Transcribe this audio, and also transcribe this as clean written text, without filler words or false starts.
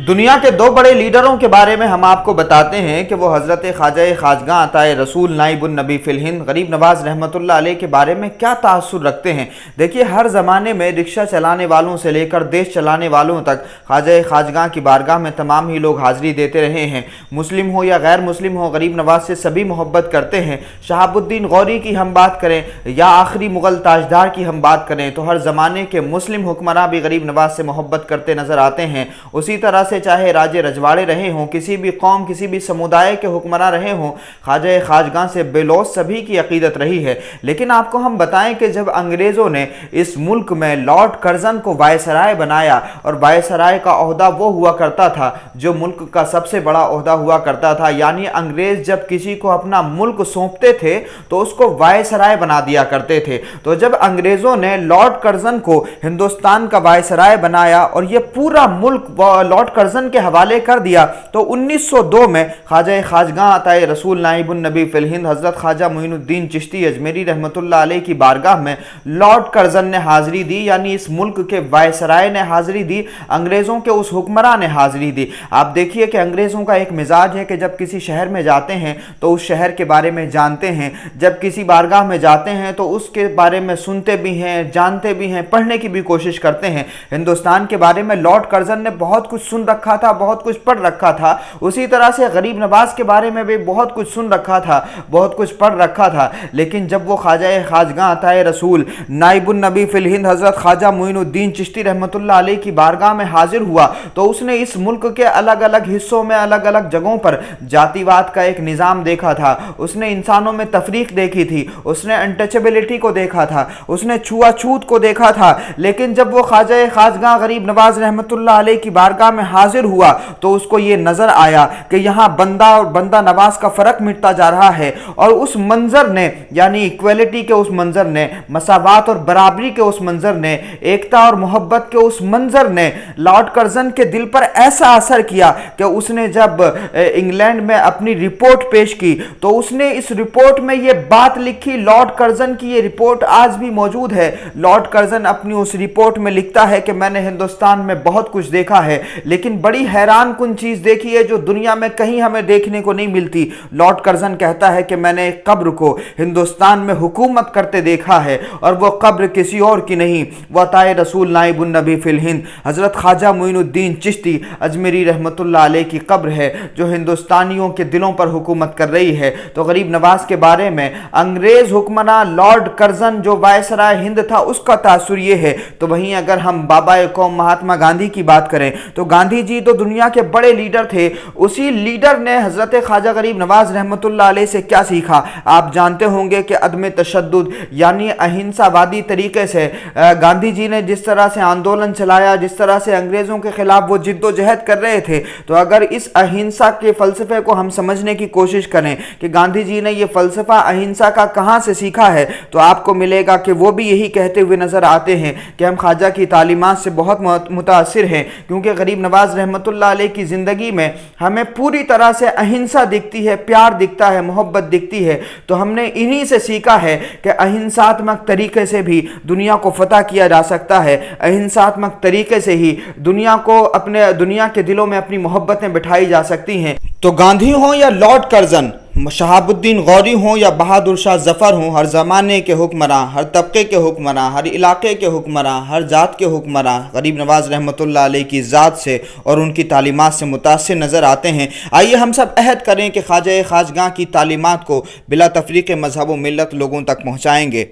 دنیا کے دو بڑے لیڈروں کے بارے میں ہم آپ کو بتاتے ہیں کہ وہ حضرت خواجہ خواجگاں عطائے رسول نائب النبی فی الہند غریب نواز رحمۃ اللہ علیہ کے بارے میں کیا تاثر رکھتے ہیں۔ دیکھیے، ہر زمانے میں رکشہ چلانے والوں سے لے کر دیش چلانے والوں تک خواجہ خواجگاں کی بارگاہ میں تمام ہی لوگ حاضری دیتے رہے ہیں۔ مسلم ہو یا غیر مسلم ہو، غریب نواز سے سبھی محبت کرتے ہیں۔ شہاب الدین غوری کی ہم بات کریں یا آخری مغل تاجدار کی ہم بات کریں تو ہر زمانے کے مسلم حکمراں بھی غریب نواز سے محبت کرتے نظر آتے ہیں۔ اسی طرح سے چاہے راجے رجواڑے رہے ہوں، کسی بھی قوم کسی بھی سمودائے کے حکمراں رہے ہوں، خواجہ خواجگاں سے بے لوث سبھی کی عقیدت رہی ہے۔ لیکن آپ کو ہم بتائیں کہ جب انگریزوں نے اس ملک میں لارڈ کرزن کو وائسرائے بنایا، اور وائسرائے کا عہدہ وہ ہوا کرتا تھا جو ملک کا سب سے بڑا عہدہ ہوا کرتا تھا، یعنی انگریز جب کسی کو اپنا ملک سونپتے تھے تو اس کو وائسرائے بنا دیا کرتے تھے۔ تو جب انگریزوں نے لارڈ کرزن کو ہندوستان کا وائسرائے بنایا اور یہ پورا ملک لارڈ کرزن کے حوالے کر دیا، تو 1902 میں خواجہ خواجگاں عطائے رسول نائب النبی فی الہند حضرت خواجہ معین الدین چشتی اجمیری رحمۃ اللہ علیہ کی بارگاہ میں لارڈ کرزن نے حاضری دی، یعنی اس ملک کے وائسرائے نے حاضری دی، انگریزوں کے اس حکمراں نے حاضری دی۔ آپ دیکھیے کہ انگریزوں کا ایک مزاج ہے کہ جب کسی شہر میں جاتے ہیں تو اس شہر کے بارے میں جانتے ہیں، جب کسی بارگاہ میں جاتے ہیں تو اس کے بارے میں سنتے بھی ہیں، جانتے بھی ہیں، پڑھنے کی بھی کوشش کرتے ہیں۔ ہندوستان کے بارے میں لارڈ کرزن نے بہت کچھ سن رکھا تھا، بہت کچھ پڑھ رکھا تھا۔ اسی طرح سے غریب نواز کے بارے میں بھی بہت کچھ سن رکھا تھا، بہت کچھ پڑھ رکھا تھا۔ لیکن جب وہ خواجہ خواجگاں عطائے رسول نائب النبی فی الہند حضرت خواجہ معین الدین چشتی رحمۃ اللہ علیہ کی بارگاہ میں حاضر ہوا تو اس نے اس ملک کے الگ الگ حصوں میں الگ الگ جگہوں پر جاتی واد کا ایک نظام دیکھا تھا، اس نے انسانوں میں تفریق دیکھی تھی، اس نے انٹچیبلٹی کو دیکھا تھا، اس نے چھوا چھوت کو دیکھا تھا۔ لیکن جب وہ خواجہ خواجگاں غریب نواز رحمۃ اللہ علیہ کی بارگاہ میں حاضر ہوا تو اس کو یہ نظر آیا کہ یہاں بندہ اور بندہ نواز کا فرق مٹتا جا رہا ہے، اور اس منظر نے، یعنی ایکویلٹی کے اس منظر نے، مساوات اور برابری کے اس منظر نے، ایکتا اور محبت کے اس منظر نے لارڈ کرزن کے دل پر ایسا اثر کیا کہ اس نے جب انگلینڈ میں اپنی رپورٹ پیش کی تو اس نے اس رپورٹ میں یہ بات لکھی، لارڈ کرزن کی یہ رپورٹ آج بھی موجود ہے۔ لارڈ کرزن اپنی اس رپورٹ میں لکھتا ہے کہ میں نے ہندوستان میں بہت کچھ دیکھا ہے، لیکن بڑی حیران کن چیز دیکھی ہے جو دنیا میں کہیں ہمیں دیکھنے کو نہیں ملتی۔ لارڈ کرزن کہتا ہے کہ میں نے ایک قبر کو ہندوستان میں حکومت کرتے دیکھا ہے، اور وہ قبر کسی اور کی نہیں، وہ عطائے رسول نائب النبی فی الہند حضرت خواجہ معین الدین چشتی اجمیری رحمۃ اللہ علیہ کی قبر ہے جو ہندوستانیوں کے دلوں پر حکومت کر رہی ہے۔ تو غریب نواز کے بارے میں انگریز حکمراں لارڈ کرزن جو وائسرائے ہند تھا اس کا تاثر یہ ہے۔ تو وہیں اگر ہم بابا قوم مہاتما گاندھی کی بات کریں تو گاندھی جی تو دنیا کے بڑے لیڈر تھے، اسی لیڈر نے حضرت خواجہ غریب نواز رحمۃ اللہ علیہ سے کیا سیکھا؟ آپ جانتے ہوں گے کہ عدم تشدد یعنی اہنسا وادی طریقے سے گاندھی جی نے جس طرح سے آندولن چلایا، جس طرح سے انگریزوں کے خلاف وہ جد و جہد کر رہے تھے، تو اگر اس اہنسا کے فلسفے کو ہم سمجھنے کی کوشش کریں کہ گاندھی جی نے یہ فلسفہ اہنسا کا کہاں سے سیکھا ہے، تو آپ کو ملے گا کہ وہ بھی یہی کہتے ہوئے نظر آتے ہیں کہ ہم خواجہ کی تعلیمات سے بہت متاثر ہیں، کیونکہ غریب نواز رحمۃ اللہ علیہ کی زندگی میں ہمیں پوری طرح سے اہنسا دکھتی ہے، پیار دکھتا ہے، محبت دکھتی ہے۔ تو ہم نے انہی سے سیکھا ہے کہ اہنساتمک طریقے سے بھی دنیا کو فتح کیا جا سکتا ہے، اہنساتمک طریقے سے ہی دنیا کے دلوں میں اپنی محبتیں بٹھائی جا سکتی ہیں۔ تو گاندھی ہوں یا لارڈ کرزن، شہاب الدین غوری ہوں یا بہادر شاہ ظفر ہوں، ہر زمانے کے حکمراں، ہر طبقے کے حکمراں، ہر علاقے کے حکمراں، ہر ذات کے حکمراں غریب نواز رحمۃ اللہ علیہ کی ذات سے اور ان کی تعلیمات سے متاثر نظر آتے ہیں۔ آئیے ہم سب عہد کریں کہ خواجہ خواجگاں کی تعلیمات کو بلا تفریق مذہب و ملت لوگوں تک پہنچائیں گے۔